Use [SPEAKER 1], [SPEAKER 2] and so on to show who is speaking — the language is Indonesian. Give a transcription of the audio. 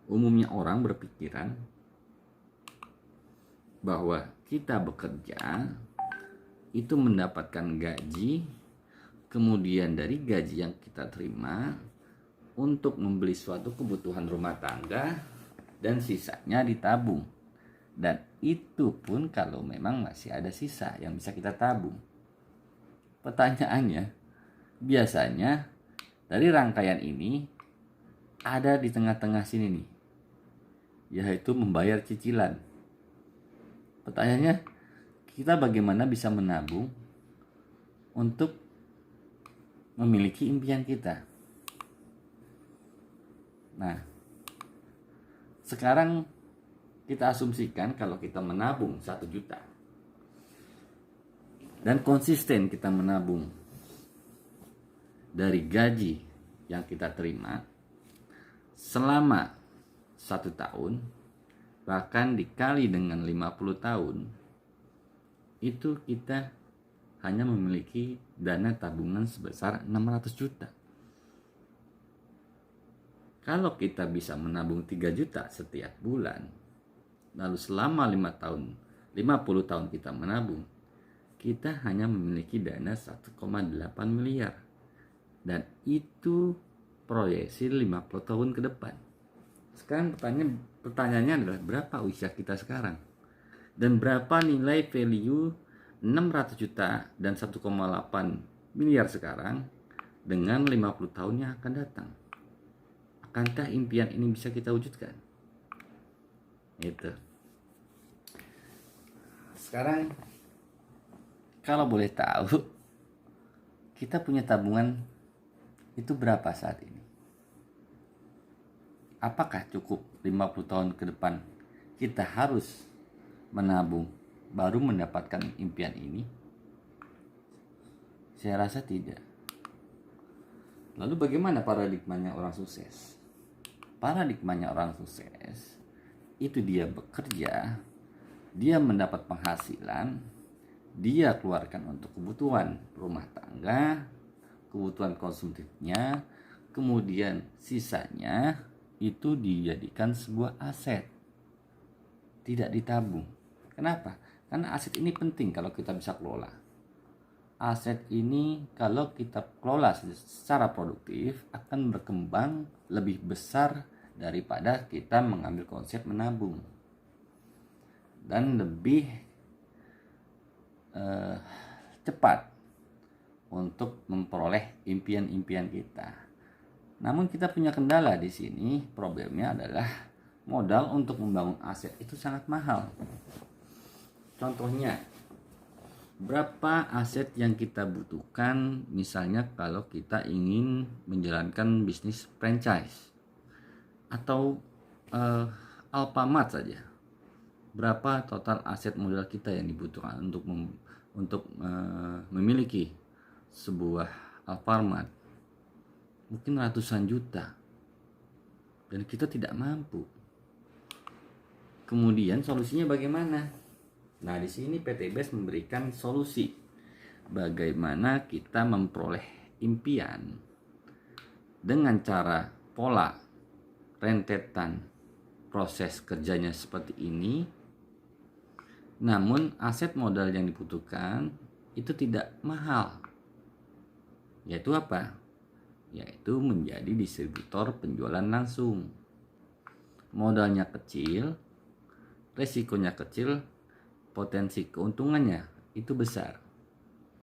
[SPEAKER 1] umumnya orang berpikiran bahwa kita bekerja itu mendapatkan gaji, kemudian dari gaji yang kita terima untuk membeli suatu kebutuhan rumah tangga dan sisanya ditabung. Dan itu pun kalau memang masih ada sisa yang bisa kita tabung. Pertanyaannya, biasanya dari rangkaian ini ada di tengah-tengah sini nih, yaitu membayar cicilan. Pertanyaannya, kita bagaimana bisa menabung untuk memiliki impian kita? Nah, sekarang kita asumsikan kalau kita menabung 1 juta dan konsisten kita menabung dari gaji yang kita terima selama 1 tahun, bahkan dikali dengan 50 tahun, itu kita hanya memiliki dana tabungan sebesar 600 juta. Kalau kita bisa menabung 3 juta setiap bulan, lalu selama 50 tahun kita menabung, kita hanya memiliki dana 1,8 miliar. Dan itu proyeksi 50 tahun ke depan. Sekarang pertanyaannya adalah berapa usia kita sekarang? Dan berapa nilai value 600 juta dan 1,8 miliar sekarang dengan 50 tahun yang akan datang? Akankah impian ini bisa kita wujudkan? Itu. Sekarang kalau boleh tahu, kita punya tabungan itu berapa saat ini? Apakah cukup 50 tahun ke depan kita harus menabung baru mendapatkan impian ini? Saya rasa tidak. Lalu bagaimana paradigmanya orang sukses? Paradigmanya orang sukses itu dia bekerja, dia mendapat penghasilan, dia keluarkan untuk kebutuhan rumah tangga, kebutuhan konsumtifnya, kemudian sisanya itu dijadikan sebuah aset, tidak ditabung. Kenapa? Karena aset ini penting kalau kita bisa kelola. Aset ini kalau kita kelola secara produktif akan berkembang lebih besar daripada kita mengambil konsep menabung, dan lebih cepat untuk memperoleh impian-impian kita. Namun kita punya kendala di sini. Problemnya adalah modal untuk membangun aset itu sangat mahal. Contohnya, berapa aset yang kita butuhkan misalnya kalau kita ingin menjalankan bisnis franchise atau Alfamart saja? Berapa total aset modal kita yang dibutuhkan untuk memiliki sebuah Alfamart? Mungkin ratusan juta, dan kita tidak mampu. Kemudian solusinya bagaimana? Nah, di sini PT BES memberikan solusi bagaimana kita memperoleh impian dengan cara pola rentetan proses kerjanya seperti ini. Namun aset modal yang dibutuhkan itu tidak mahal. Yaitu apa? Yaitu menjadi distributor penjualan langsung. Modalnya kecil, resikonya kecil, potensi keuntungannya itu besar.